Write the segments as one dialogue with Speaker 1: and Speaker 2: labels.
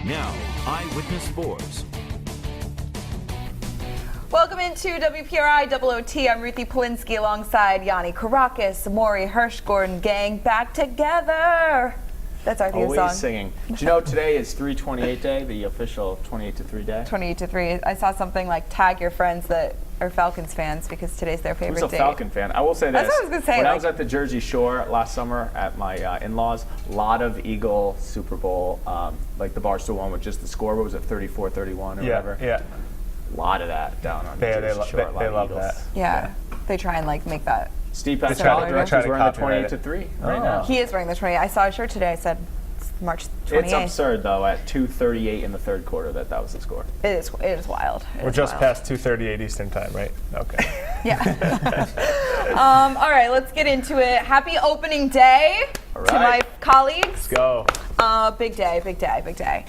Speaker 1: Now, Eyewitness Sports.
Speaker 2: Welcome into WPRI OOT. I'm Ruthie Polinsky alongside Yanni Karakis, Maury Hirsch, Gordon Gang, back together. That's our theme song.
Speaker 3: Always singing. Do you know today is 328 Day, the official 28 to 3 day?
Speaker 2: 28 to 3. I saw something like tag your friends that are Falcons fans because today's their favorite
Speaker 3: Who's a
Speaker 2: day.
Speaker 3: Falcon fan? I will say this.
Speaker 2: That's what I was going to say.
Speaker 3: When I was at the Jersey Shore last summer at my in-laws, a lot of Eagle Super Bowl, like the Barstool one with just the score, what was it, 34-31 or whatever?
Speaker 4: Yeah.
Speaker 3: A lot of that down on Jersey Shore.
Speaker 4: They love that.
Speaker 2: Yeah. They try and make that.
Speaker 3: Steve
Speaker 2: try
Speaker 3: Pasquale
Speaker 2: to
Speaker 3: is wearing the 28 to 3 right now.
Speaker 2: He is wearing the 28. I saw a shirt today. I said March 28th.
Speaker 3: It's absurd, though, at 2:38 in the third quarter that was the score.
Speaker 2: It is wild.
Speaker 4: We're just past 2:38 Eastern time, right? Okay.
Speaker 2: Yeah. All right, let's get into it. Happy opening day to my colleagues.
Speaker 4: Let's go.
Speaker 2: Big day, big day, big day.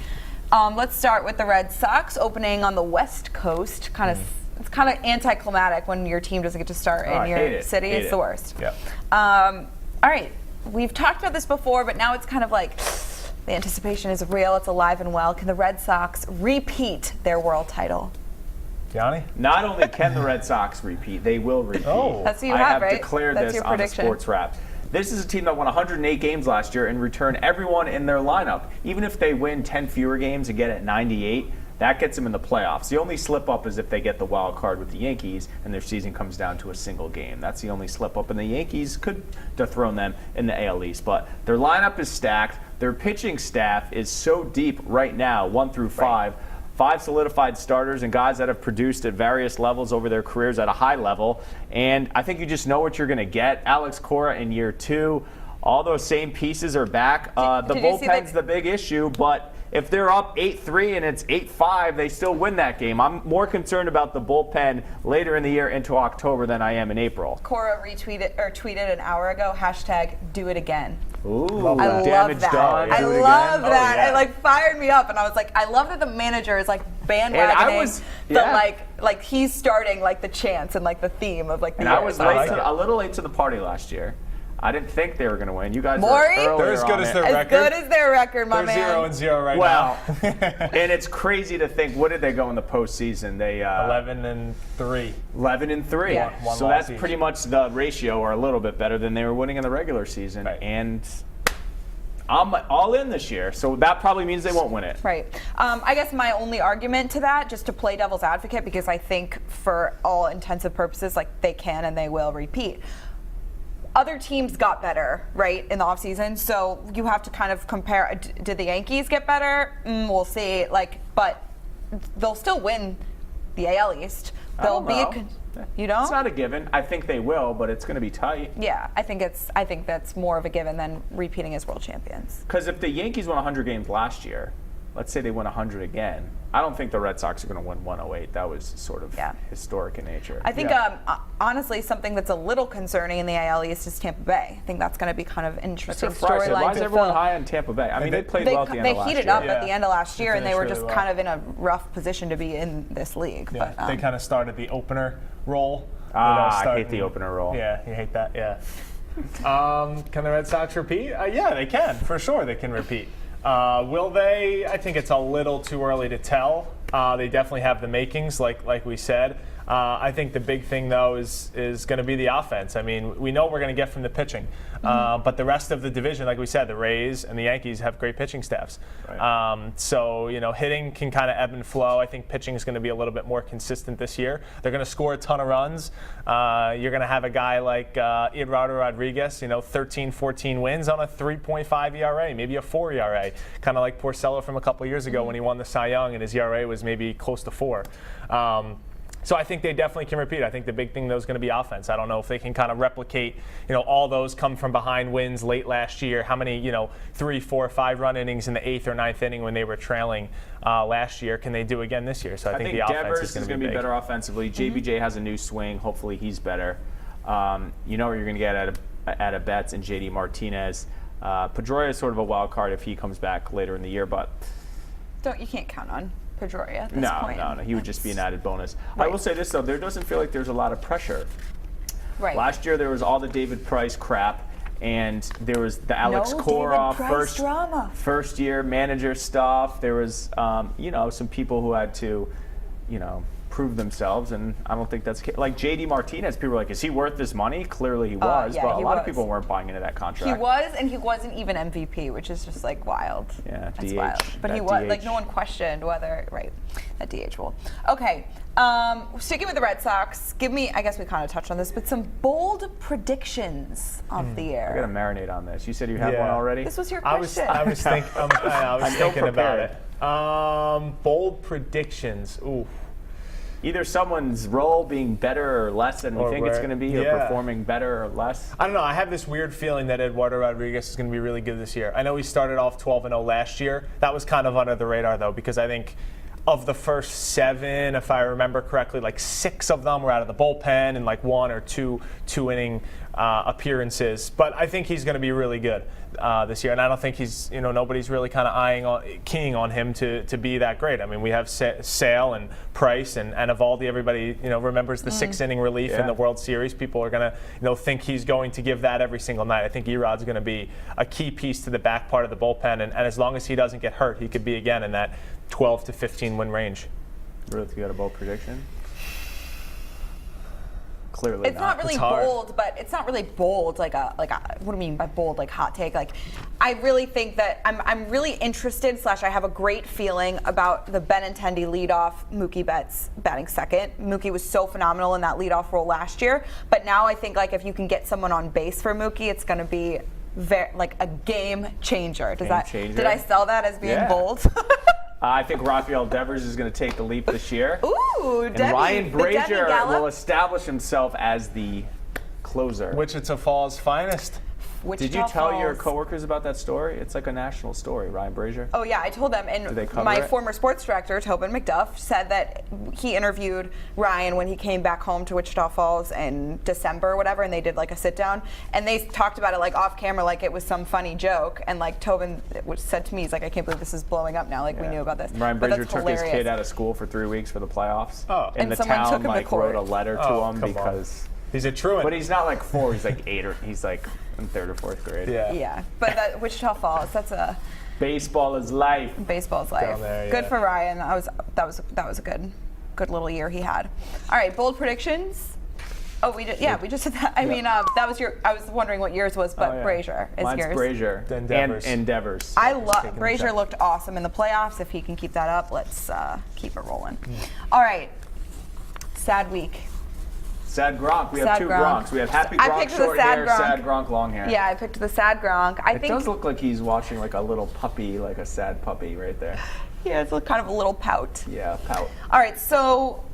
Speaker 2: Let's start with the Red Sox opening on the West Coast. It's kind of anticlimactic when your team doesn't get to start in your city. It's the worst.
Speaker 4: Yeah.
Speaker 2: All right, we've talked about this before, but now it's kind of like the anticipation is real. It's alive and well. Can the Red Sox repeat their world title?
Speaker 4: Yanni?
Speaker 3: Not only can the Red Sox repeat, they will repeat.
Speaker 4: Oh.
Speaker 2: That's what you
Speaker 3: I
Speaker 2: have, right?
Speaker 3: declared
Speaker 2: That's
Speaker 3: this
Speaker 2: your
Speaker 3: on the
Speaker 2: prediction.
Speaker 3: Sports Wrap. This is a team that won 108 games last year and returned everyone in their lineup. Even if they win 10 fewer games and get at 98, that gets them in the playoffs. The only slip up is if they get the wild card with the Yankees and their season comes down to a single game. That's the only slip up, and the Yankees could dethrone them in the AL East. But their lineup is stacked. Their pitching staff is so deep right now, 1 through 5. 5 solidified starters and guys that have produced at various levels over their careers at a high level. And I think you just know what you're going to get. Alex Cora in year 2. All those same pieces are back. The bullpen's the big issue, but if they're up 8-3 and it's 8-5, they still win that game. I'm more concerned about the bullpen later in the year into October than I am in April.
Speaker 2: Cora tweeted an hour ago, #DoItAgain.
Speaker 3: Ooh,
Speaker 2: I love
Speaker 3: damage
Speaker 2: that.
Speaker 3: done.
Speaker 2: I love that.
Speaker 4: Oh, yeah.
Speaker 2: It fired me up, and I was like, I love that the manager is bandwagoning the he's starting the chants and the theme of the
Speaker 3: And I was a little late to the party last year. I didn't think they were going to win. You guys
Speaker 2: Maury?
Speaker 3: were earlier
Speaker 4: They're as good as their record.
Speaker 2: As good as their record, my
Speaker 4: They're
Speaker 2: man.
Speaker 4: 0-0 right
Speaker 3: now.
Speaker 4: now.
Speaker 3: And it's crazy to think, what did they go in the postseason? They
Speaker 4: 11-3.
Speaker 3: 11-3.
Speaker 2: Yeah.
Speaker 3: So that's pretty much the ratio, or a little bit better than they were winning in the regular season.
Speaker 4: Right.
Speaker 3: And I'm all in this year, so that probably means they won't win it.
Speaker 2: Right. I guess my only argument to that, just to play devil's advocate, because I think for all intensive purposes, they can and they will repeat. Other teams got better, right, in the offseason, so you have to kind of compare. Did the Yankees get better? We'll see. But they'll still win the AL East. They'll be. You don't?
Speaker 3: It's not a given. I think they will, but it's going to be tight.
Speaker 2: Yeah, I think that's more of a given than repeating as world champions.
Speaker 3: Because if the Yankees won 100 games last year, let's say they win 100 again, I don't think the Red Sox are going to win 108. That was sort of historic in nature.
Speaker 2: I think, honestly, something that's a little concerning in the AL East is Tampa Bay. I think that's going to be kind of interesting storyline.
Speaker 3: Why is everyone high on Tampa Bay? I mean, they played well at the end of last year.
Speaker 2: They heated up at the end of last year, and they were just
Speaker 4: really
Speaker 2: kind of in a rough position to be in this league.
Speaker 4: Yeah,
Speaker 2: but,
Speaker 4: they kind of started the opener role.
Speaker 3: I hate the opener role.
Speaker 4: Yeah, you hate that, yeah. Can the Red Sox repeat? Yeah, they can. For sure they can repeat. Will they? I think it's a little too early to tell. They definitely have the makings, like we said. I think the big thing, though, is going to be the offense. I mean, we know what we're going to get from the pitching. But the rest of the division, like we said, the Rays and the Yankees have great pitching staffs. Right. So, hitting can kind of eb and flow. I think pitching is going to be a little bit more consistent this year. They're going to score a ton of runs. You're going to have a guy like Eduardo Rodriguez, 13, 14 wins on a 3.5 ERA, maybe a 4 ERA, kind of like Porcello from a couple of years ago when he won the Cy Young and his ERA was maybe close to 4. So I think they definitely can repeat. I think the big thing, though, is going to be offense. I don't know if they can kind of replicate, all those come from behind wins late last year. How many, 3, 4, 5 run innings in the 8th or 9th inning when they were trailing last year can they do again this year? So I think the offense is going to be
Speaker 3: better offensively. JBJ has a new swing. Hopefully he's better. You know what you're going to get out of Betts and JD Martinez. Pedroia is sort of a wild card if he comes back later in the year, but
Speaker 2: you can't count on Pedroia at this point.
Speaker 3: No. He would just be an added bonus.
Speaker 2: Right.
Speaker 3: I will say this, though. There doesn't feel like there's a lot of pressure.
Speaker 2: Right.
Speaker 3: Last year there was all the David Price crap, and there was the Alex
Speaker 2: No
Speaker 3: Koroff
Speaker 2: David Price drama.
Speaker 3: first year manager stuff. There was some people who had to prove themselves, and I don't think that's like JD Martinez. People were like, is he worth this money? Clearly he was,
Speaker 2: yeah,
Speaker 3: but a
Speaker 2: he
Speaker 3: lot of
Speaker 2: was.
Speaker 3: people weren't buying into that contract.
Speaker 2: He was, and he wasn't even MVP, which is just like wild.
Speaker 3: Yeah,
Speaker 2: That's
Speaker 3: DH.
Speaker 2: wild. But he
Speaker 3: That
Speaker 2: was
Speaker 3: DH.
Speaker 2: like, no one questioned whether that DH rule. Okay, sticking with the Red Sox, give me, I guess we kind of touched on this, but some bold predictions of the year.
Speaker 3: I gotta marinate on this. You said you had one already.
Speaker 2: This was your
Speaker 4: I was
Speaker 2: question.
Speaker 4: thinking about
Speaker 3: prepared.
Speaker 4: it. Bold predictions. Ooh.
Speaker 3: Either someone's role being better or less than we
Speaker 4: Or
Speaker 3: think it's
Speaker 4: where-
Speaker 3: going to be, or
Speaker 4: yeah.
Speaker 3: performing better or less.
Speaker 4: I don't know. I have this weird feeling that Eduardo Rodriguez is going to be really good this year. I know he started off 12-0 last year. That was kind of under the radar, though, because I think of the first 7, if I remember correctly, like 6 of them were out of the bullpen and like 1 or 2 inning appearances. But I think he's going to be really good this year, and I don't think he's, nobody's really kind of keying on him to be that great. I mean, we have Sale and Price and Evaldi. Everybody, remembers the 6-inning relief in the World Series. People are going to, think he's going to give that every single night. I think Erod's going to be a key piece to the back part of the bullpen, and as long as he doesn't get hurt, he could be again in that 12 to 15 win range.
Speaker 3: Ruth, you got a bold prediction? Clearly
Speaker 2: It's not really bold, but it's not really bold. Like a what do you mean by bold? Like hot take? Like I really think that I'm really interested. / I have a great feeling about the Benintendi leadoff. Mookie Betts batting second. Mookie was so phenomenal in that leadoff role last year, but now I think like if you can get someone on base for Mookie, it's going to be like a game changer. Did I sell that as being bold?
Speaker 3: I think Rafael Devers is going to take the leap this year.
Speaker 2: Ooh,
Speaker 3: and Ryan Brazier will establish himself as the closer.
Speaker 4: Wichita Falls finest.
Speaker 3: Did you tell your coworkers about that story? It's like a national story, Ryan Brazier.
Speaker 2: Oh yeah, I told them. And
Speaker 3: Did they cover
Speaker 2: my
Speaker 3: it?
Speaker 2: former sports director, Tobin McDuff, said that he interviewed Ryan when he came back home to Wichita Falls in December or whatever, and they did like a sit down, and they talked about it like off camera, like it was some funny joke. And like Tobin said to me, he's like, I can't believe this is blowing up now. Like we knew about this.
Speaker 3: Ryan
Speaker 2: But
Speaker 3: Brazier
Speaker 2: that's
Speaker 3: took his
Speaker 2: hilarious.
Speaker 3: kid out of school for 3 weeks for the playoffs.
Speaker 4: Oh.
Speaker 3: And
Speaker 2: And
Speaker 3: the
Speaker 2: someone took
Speaker 3: town
Speaker 2: him to
Speaker 3: like
Speaker 2: court.
Speaker 3: wrote a letter to
Speaker 4: Oh,
Speaker 3: him
Speaker 4: come on.
Speaker 3: because.
Speaker 4: He's a truant.
Speaker 3: But he's not like 4. He's like 8 or he's like in 3rd or 4th grade.
Speaker 4: Yeah.
Speaker 2: Yeah, but that Wichita Falls, that's a
Speaker 3: Baseball is life.
Speaker 2: baseball's life.
Speaker 4: Down there,
Speaker 2: Good
Speaker 4: yeah.
Speaker 2: for Ryan. That was a good little year he had. All right, bold predictions. Oh, we just did that. I mean, that was I was wondering what yours was, but Brazier is
Speaker 3: Mine's
Speaker 2: yours.
Speaker 3: Brazier.
Speaker 4: Then Devers.
Speaker 3: And Devers.
Speaker 2: I
Speaker 4: taking
Speaker 2: love
Speaker 4: the
Speaker 2: Brazier.
Speaker 4: check.
Speaker 2: Looked awesome in the playoffs. If he can keep that up, let's keep it rolling. All right, sad week.
Speaker 3: Sad Gronk. We have
Speaker 2: Sad
Speaker 3: 2
Speaker 2: Gronk.
Speaker 3: Gronks. We have Happy
Speaker 2: I
Speaker 3: Gronk
Speaker 2: picked the
Speaker 3: short
Speaker 2: sad
Speaker 3: hair,
Speaker 2: Gronk.
Speaker 3: sad Gronk long hair.
Speaker 2: Yeah, I picked the sad Gronk. I
Speaker 3: It
Speaker 2: think
Speaker 3: does look like he's watching like a little puppy, like a sad puppy right there.
Speaker 2: he has kind of a little pout.
Speaker 3: Yeah, pout.
Speaker 2: All right, so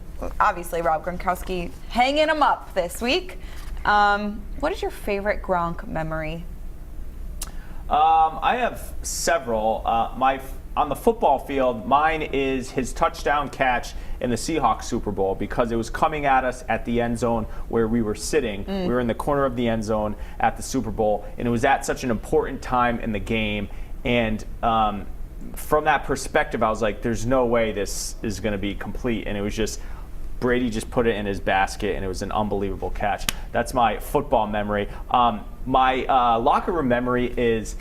Speaker 2: obviously Rob Gronkowski hanging him up this week. What is your favorite Gronk memory?
Speaker 3: I have several. On the football field, mine is his touchdown catch in the Seahawks Super Bowl because it was coming at us at the end zone where we were sitting. We were in the corner of the end zone at the Super Bowl, and it was at such an important time in the game. And from that perspective, I was like, there's no way this is going to be complete. And it was just Brady just put it in his basket, and it was an unbelievable catch. That's my football memory. My locker room memory is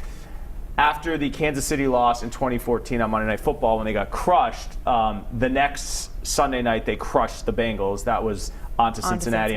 Speaker 3: after the Kansas City loss in 2014 on Monday Night Football when they got crushed. The next Sunday night, they crushed the Bengals. That was on to Cincinnati.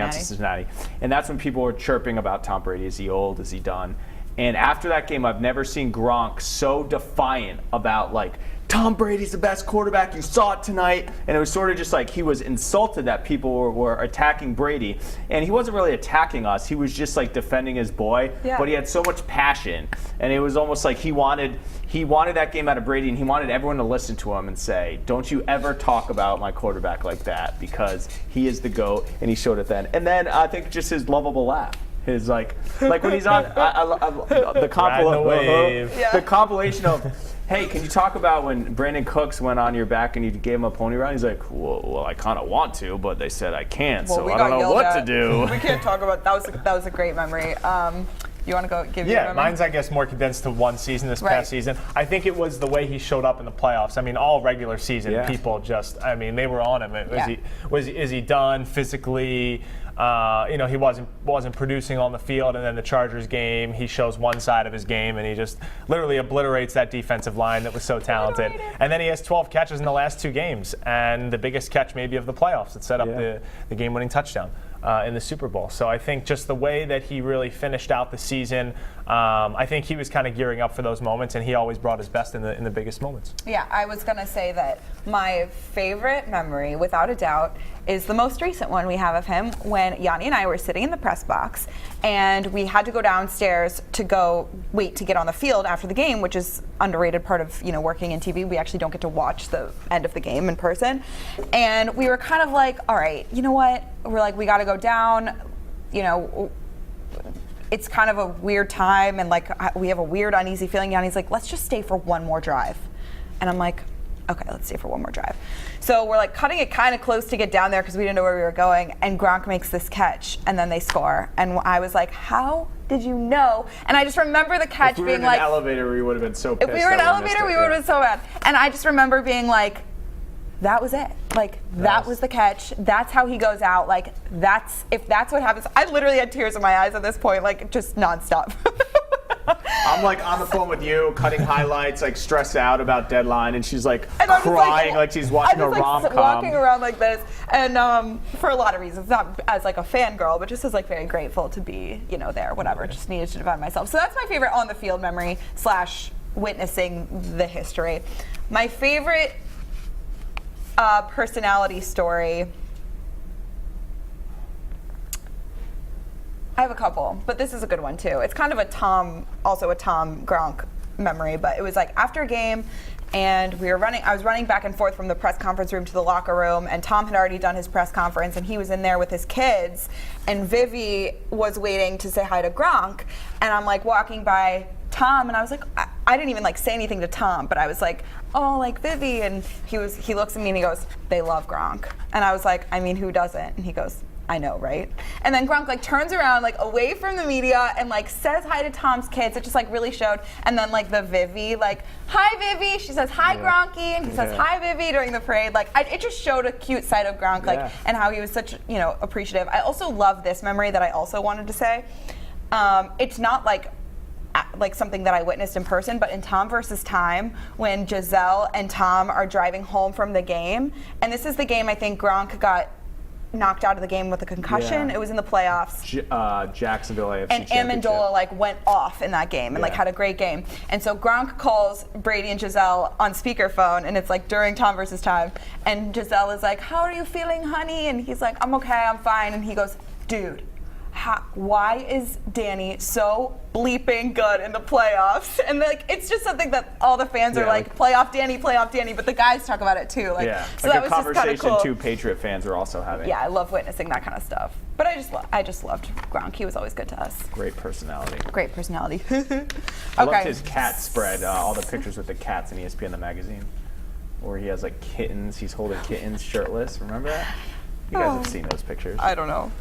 Speaker 3: And that's when people were chirping about Tom Brady. Is he old? Is he done? And after that game, I've never seen Gronk so defiant about, like, Tom Brady's the best quarterback. You saw it tonight. And it was sort of just like he was insulted that people were attacking Brady. And he wasn't really attacking us. He was just, like, defending his boy.
Speaker 2: Yeah.
Speaker 3: But he had so much passion. And it was almost like he wanted that game out of Brady, and he wanted everyone to listen to him and say, don't you ever talk about my quarterback like that because he is the GOAT. And he showed it then. And then I think just his lovable laugh. His like when he's on the compilation of, hey, can you talk about when Brandon Cooks went on your back and you gave him a pony ride? He's like, well, I kind of want to, but they said I can't, so I don't know what to do.
Speaker 2: We can't talk about that. Was a great memory. You want to go give your
Speaker 4: Yeah,
Speaker 2: memory?
Speaker 4: mine's, I guess, more condensed to one season this past season. I think it was the way he showed up in the playoffs. I mean, all regular season, people just, I mean, they were on him. Is he done physically? he wasn't producing on the field, and then the Chargers game, he shows one side of his game, and he just literally obliterates that defensive line that was so talented. And then he has 12 catches in the last 2 games, and the biggest catch maybe of the playoffs that set up the game-winning touchdown in the Super Bowl. So I think just the way that he really finished out the season, I think he was kind of gearing up for those moments, and he always brought his best in the biggest moments.
Speaker 2: Yeah, I was going to say that my favorite memory, without a doubt, is the most recent one we have of him when Yanni and I were sitting in the press box and we had to go downstairs to go wait to get on the field after the game, which is underrated part of working in TV. We actually don't get to watch the end of the game in person. And we were kind of like, all right, you know what? We're like, we got to go down. It's kind of a weird time and we have a weird uneasy feeling. Yanni's like, let's just stay for one more drive. And I'm like, okay, let's stay for one more drive. So we're cutting it kind of close to get down there because we didn't know where we were going. And Gronk makes this catch, and then they score. And I was like, how did you know? And I just remember the catch being like,
Speaker 3: if we were in an elevator, we would have been so pissed.
Speaker 2: If we were in an elevator, we would have been so mad. And I just remember being like, that was it. That was the catch. That's how he goes out. If that's what happens. I literally had tears in my eyes at this point, just nonstop.
Speaker 3: I'm on the phone with you, cutting highlights, stressed out about deadline, and she's crying like she's watching a rom-com.
Speaker 2: Walking around like this, and for a lot of reasons, not as a fangirl, but just as very grateful to be there. Whatever, just needed to define myself. So that's my favorite on the field memory / witnessing the history. My favorite personality story. I have a couple, but this is a good one too. It's kind of a Tom Gronk memory, but it was after a game, and I was running back and forth from the press conference room to the locker room, and Tom had already done his press conference, and he was in there with his kids, and Vivi was waiting to say hi to Gronk, and I'm walking by Tom, and I was I didn't even say anything to Tom, but I was Vivi, and he looks at me and he goes, they love Gronk, and I was who doesn't? And he goes, I know, right? And then Gronk turns around away from the media and says hi to Tom's kids. It just really showed. And then the Vivi, hi Vivi. She says hi Gronky, and he says hi Vivi during the parade. It just showed a cute side of Gronk, and how he was such appreciative. I also love this memory that I also wanted to say. It's not something that I witnessed in person, but in Tom versus Time, when Giselle and Tom are driving home from the game, and this is the game I think Gronk got knocked out of the game with a concussion. It was in the playoffs.
Speaker 3: Jacksonville AFC
Speaker 2: and Amendola went off in that game and had a great game. And so Gronk calls Brady and Giselle on speakerphone, and it's during Tom versus Time, and Giselle is how are you feeling, honey? And he's I'm okay, I'm fine. And he goes, dude, why is Danny so bleeping good in the playoffs? And it's just something that all the fans are playoff Danny, but the guys talk about it too. So that was just kind of cool.
Speaker 3: 2 Patriot fans are also having.
Speaker 2: Yeah, I love witnessing that kind of stuff. But I just loved Gronk. He was always good to us.
Speaker 3: Great personality.
Speaker 2: Okay.
Speaker 3: I loved his cat spread. All the pictures with the cats in ESPN the magazine, where he has kittens. He's holding kittens shirtless. Remember that? You guys have seen those pictures.
Speaker 2: I don't know.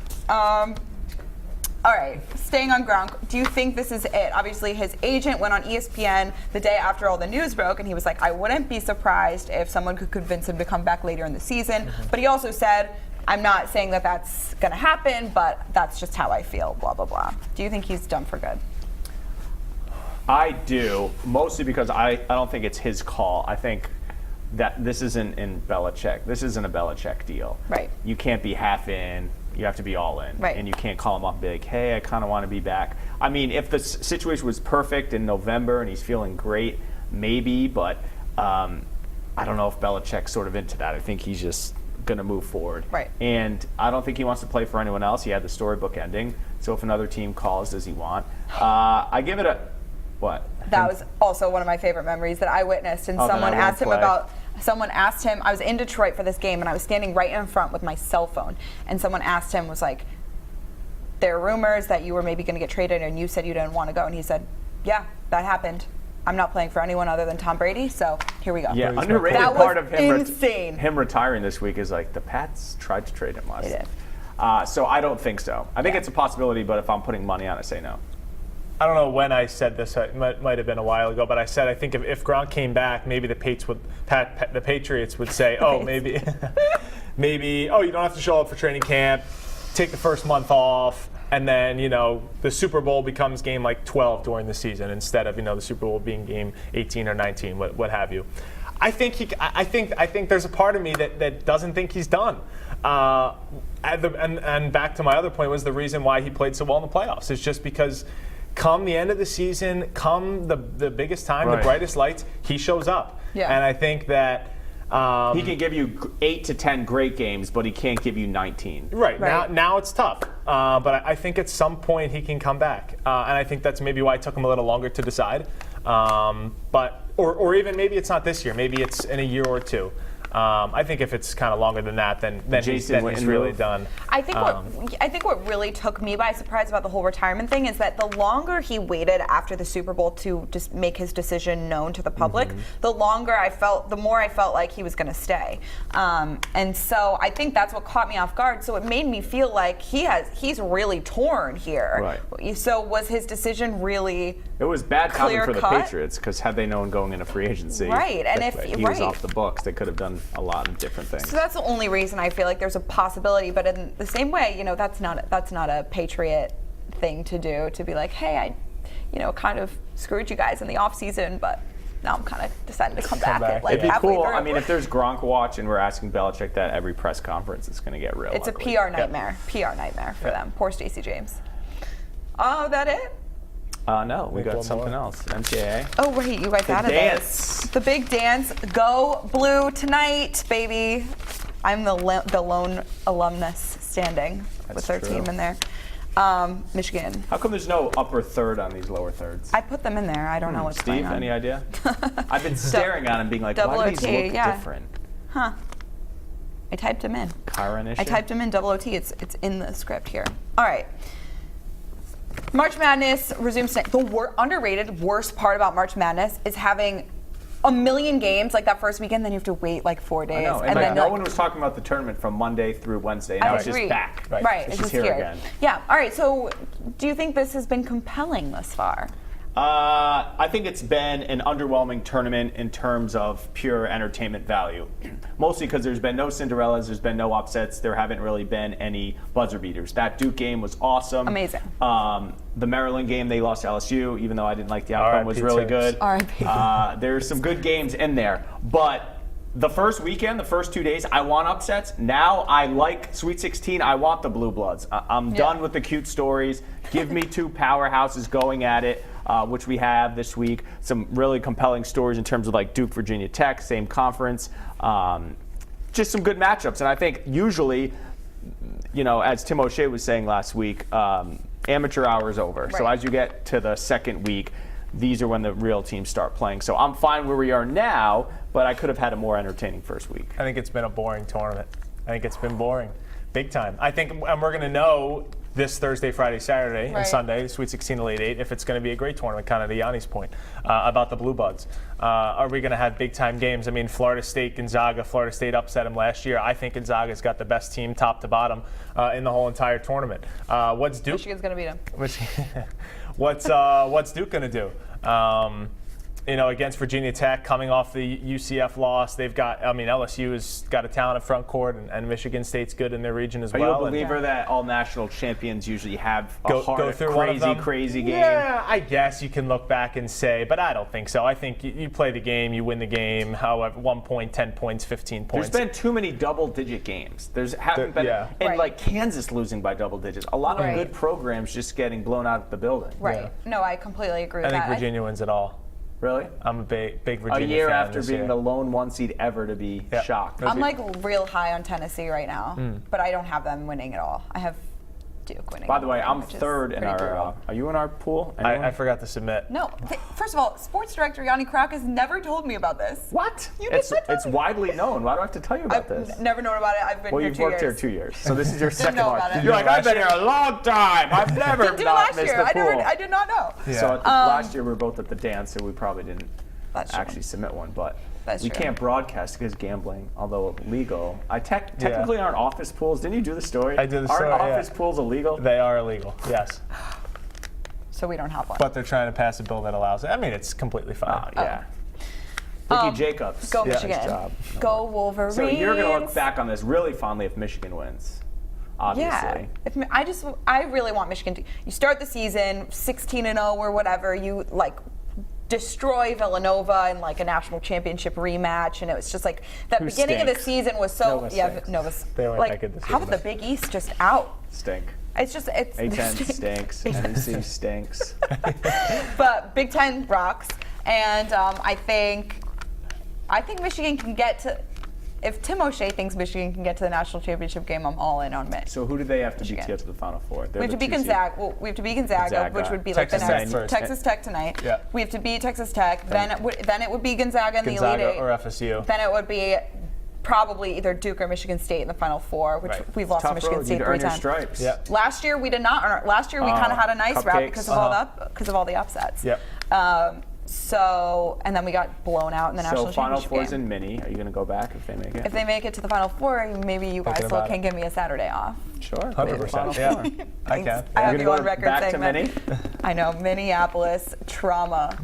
Speaker 2: All right, staying on Gronk, do you think this is it? Obviously, his agent went on ESPN the day after all the news broke, and he was I wouldn't be surprised if someone could convince him to come back later in the season. But he also said, I'm not saying that that's going to happen, but that's just how I feel, blah, blah, blah. Do you think he's done for good?
Speaker 3: I do, mostly because I don't think it's his call. I think that this isn't in Belichick. This isn't a Belichick deal.
Speaker 2: Right.
Speaker 3: You can't be half in. You have to be all in.
Speaker 2: Right.
Speaker 3: And you can't call him up and be hey, I kind of want to be back. I mean, if the situation was perfect in November and he's feeling great, maybe, but I don't know if Belichick's sort of into that. I think he's just going to move forward.
Speaker 2: Right.
Speaker 3: And I don't think he wants to play for anyone else. He had the storybook ending. So if another team calls, does he want? I give it a, what?
Speaker 2: That was also one of my favorite memories that I witnessed, and someone asked him about. Someone asked him, I was in Detroit for this game, and I was standing right in front with my cell phone, and someone asked him, was there are rumors that you were maybe going to get traded, and you said you didn't want to go, and he said, yeah, that happened. I'm not playing for anyone other than Tom Brady, so here we go.
Speaker 3: Yeah, underrated
Speaker 2: that
Speaker 3: part
Speaker 2: was
Speaker 3: of him
Speaker 2: insane.
Speaker 3: Him retiring this week is the Pats tried to trade him last.
Speaker 2: They did.
Speaker 3: So I don't think so. I think it's a possibility, but if I'm putting money on it, I say no.
Speaker 4: I don't know when I said this. It might have been a while ago, but I said I think if Gronk came back, maybe the Patriots would say, oh, maybe, you don't have to show up for training camp. take the first month off, and then the Super Bowl becomes game like 12 during the season instead of the Super Bowl being game 18 or 19, what have you. I think there's a part of me that doesn't think he's done. And back to my other point was the reason why he played so well in the playoffs. It's just because come the end of the season, come the biggest time, the brightest lights, he shows up.
Speaker 2: Yeah.
Speaker 4: And I think that
Speaker 3: he can give you 8 to 10 great games, but he can't give you 19.
Speaker 4: Right. Now it's tough. But I think at some point he can come back. And I think that's maybe why it took him a little longer to decide. Or even maybe it's not this year. Maybe it's in a year or two. I think if it's kind of longer than that, then he's really done.
Speaker 2: I think what really took me by surprise about the whole retirement thing is that the longer he waited after the Super Bowl to just make his decision known to the public, the more I felt like he was going to stay. And so I think that's what caught me off guard. So it made me feel like he's really torn here.
Speaker 3: Right.
Speaker 2: So was his decision really?
Speaker 3: It was bad timing for the
Speaker 2: clear-cut?
Speaker 3: Patriots because had they known going into free agency,
Speaker 2: Right, and
Speaker 3: that he was off the books, they could have done a lot of different things.
Speaker 2: So that's the only reason I feel like there's a possibility. But in the same way, that's not a Patriot thing to do, to be like, hey, I kind of screwed you guys in the off season, but now I'm kind of deciding to come back.
Speaker 3: It'd be cool. I mean, if there's Gronk watch and we're asking Belichick that every press conference, it's going to get real.
Speaker 2: It's
Speaker 3: ugly.
Speaker 2: a PR nightmare. PR nightmare for them. Poor Stacey James. Oh, that it?
Speaker 3: No, we got something else. NCAA.
Speaker 2: Oh, wait, you guys added this. The big dance. Go Blue tonight, baby. I'm the lone alumnus standing with their team in there. Michigan.
Speaker 3: How come there's no upper third on these lower thirds?
Speaker 2: I put them in there. I don't know what's going on.
Speaker 3: Steve, any idea? I've been staring at him being like, why do these look different?
Speaker 2: Huh. I typed them in.
Speaker 3: Chiron issue?
Speaker 2: I typed them in OOT. It's in the script here. All right. March Madness resumes tonight. The underrated worst part about March Madness is having a million games like that first weekend, then you have to wait like 4 days.
Speaker 3: I know. And then no one was talking about the tournament from Monday through Wednesday. Now it's just back.
Speaker 2: Right.
Speaker 3: It's just here again.
Speaker 2: Yeah. All right. So do you think this has been compelling thus far?
Speaker 3: I think it's been an underwhelming tournament in terms of pure entertainment value. Mostly because there's been no Cinderellas, there's been no upsets, there haven't really been any buzzer beaters. That Duke game was awesome.
Speaker 2: Amazing.
Speaker 3: The Maryland game, they lost to LSU, even though I didn't like the outcome, was really good. There's some good games in there. But the first weekend, the first 2 days, I want upsets. Now I like Sweet 16. I want the Blue Bloods. I'm done with the cute stories. Give me two powerhouses going at it. Which we have this week. Some really compelling stories in terms of like Duke, Virginia Tech, same conference. Just some good matchups. And I think usually, as Tim O'Shea was saying last week, amateur hour is over. Right. So as you get to the second week, these are when the real teams start playing. So I'm fine where we are now, but I could have had a more entertaining first week.
Speaker 4: I think it's been a boring tournament. I think it's been boring. Big time. I think, and we're going to know this Thursday, Friday, Saturday, and Sunday, Sweet 16 Elite 8, if it's going to be a great tournament, kind of to Yanni's point about the Blue Buds. Are we going to have big-time games? I mean, Florida State, Gonzaga. Florida State upset them last year. I think Gonzaga's got the best team top to bottom in the whole entire tournament. What's Duke?
Speaker 2: Michigan's going to beat them.
Speaker 4: What's Duke going to do? Against Virginia Tech, coming off the UCF loss, they've got. LSU has got a talented front court, and Michigan State's good in their region as well.
Speaker 3: Are you a believer that all national champions usually have a hard, crazy game?
Speaker 4: Yeah, I guess you can look back and say, but I don't think so. I think you play the game, you win the game. However, 1 point, 10 points, 15 points.
Speaker 3: There's been too many double-digit games. Like Kansas losing by double digits. A lot of good programs just getting blown out of the building.
Speaker 2: Right. Yeah. No, I completely agree with that.
Speaker 4: I think Virginia wins it all.
Speaker 3: Really?
Speaker 4: I'm a big Virginia fan.
Speaker 3: A year after being the lone one seed ever to be shocked.
Speaker 2: I'm like real high on Tennessee right now, but I don't have them winning at all. I have Duke winning.
Speaker 3: By the way, I'm third in our. Are you in our pool?
Speaker 4: I forgot to submit.
Speaker 2: No. First of all, sports director Yanni Krak has never told me about this.
Speaker 3: What?
Speaker 2: You did not tell me.
Speaker 3: It's widely known. Why do I have to tell you about this?
Speaker 2: I've never known about it. I've been here 2 years.
Speaker 3: Well, you've worked here 2 years, so this is your second one.
Speaker 2: You're
Speaker 3: like, I've been here a long time. I've never not missed the pool.
Speaker 2: I did not know.
Speaker 3: Yeah. So last year we were both at the dance, so we probably didn't actually submit one, but we can't broadcast because gambling, although legal. Technically aren't office pools. Didn't you do the story?
Speaker 4: I did the story.
Speaker 3: Aren't office pools illegal?
Speaker 4: They are illegal, yes.
Speaker 2: So we don't have one.
Speaker 4: But they're trying to pass a bill that allows it. I mean, it's completely fine.
Speaker 3: Ricky Jacobs.
Speaker 2: Go Michigan. Go Wolverines.
Speaker 3: So you're going to look back on this really fondly if Michigan wins. obviously.
Speaker 2: Yeah. I really want Michigan to. You start the season 16-0 or whatever. You like destroy Villanova in like a national championship rematch, and it was just like that
Speaker 3: Who
Speaker 2: beginning of the
Speaker 3: stinks?
Speaker 2: season was so
Speaker 3: Nova stinks.
Speaker 2: Nova's
Speaker 4: They weren't
Speaker 2: like
Speaker 4: that good this
Speaker 2: how
Speaker 4: season,
Speaker 2: about the Big East just out?
Speaker 3: Stink.
Speaker 2: It's just it's
Speaker 3: A10 stinks. NC stinks.
Speaker 2: But Big Ten rocks, and I think Michigan can get to. If Tim O'Shea thinks Michigan can get to the national championship game, I'm all in on Mitt.
Speaker 3: So who do they have to beat
Speaker 2: Michigan.
Speaker 3: to get to the Final Four?
Speaker 2: We have to beat Gonzaga. Well, we have to beat Gonzaga, which would be like
Speaker 4: Texas
Speaker 2: the
Speaker 4: Tech
Speaker 2: next
Speaker 4: first.
Speaker 2: Texas Tech tonight.
Speaker 4: Yeah.
Speaker 2: We have to beat Texas Tech. Then it would be Gonzaga in the Elite
Speaker 4: Gonzaga
Speaker 2: Eight.
Speaker 4: or FSU.
Speaker 2: Then it would be probably either Duke or Michigan State in the Final Four, which
Speaker 4: Right.
Speaker 2: we've lost to
Speaker 3: Tough
Speaker 2: Michigan
Speaker 3: road.
Speaker 2: State
Speaker 3: You'd
Speaker 2: 3
Speaker 3: earn your
Speaker 2: times.
Speaker 3: stripes.
Speaker 4: Yeah.
Speaker 2: Last year we did not earn it. Last year we kind of had a nice route
Speaker 3: cupcakes.
Speaker 2: because of all the upsets.
Speaker 4: Yep.
Speaker 2: So and then we got blown out in the national
Speaker 3: So Final
Speaker 2: championship
Speaker 3: Four's
Speaker 2: game.
Speaker 3: in mini. Are you going to go back if they make it?
Speaker 2: If they make it to the Final Four, maybe you guys
Speaker 4: Thinking
Speaker 2: still
Speaker 4: about
Speaker 2: can
Speaker 4: it.
Speaker 2: give me a Saturday off.
Speaker 3: Sure.
Speaker 4: 100%. Yeah, I can.
Speaker 2: I have
Speaker 3: You're
Speaker 2: you
Speaker 3: gonna
Speaker 2: on
Speaker 3: go
Speaker 2: record
Speaker 3: back
Speaker 2: saying
Speaker 3: to
Speaker 2: that.
Speaker 3: mini?
Speaker 2: I know, Minneapolis trauma,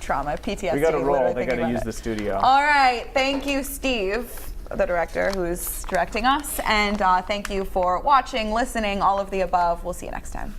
Speaker 2: PTSD.
Speaker 3: We got to roll.
Speaker 2: literally
Speaker 3: They
Speaker 2: thinking
Speaker 3: got to
Speaker 2: about
Speaker 3: use
Speaker 2: it.
Speaker 3: the studio.
Speaker 2: All right, thank you, Steve, the director who's directing us, and thank you for watching, listening, all of the above. We'll see you next time.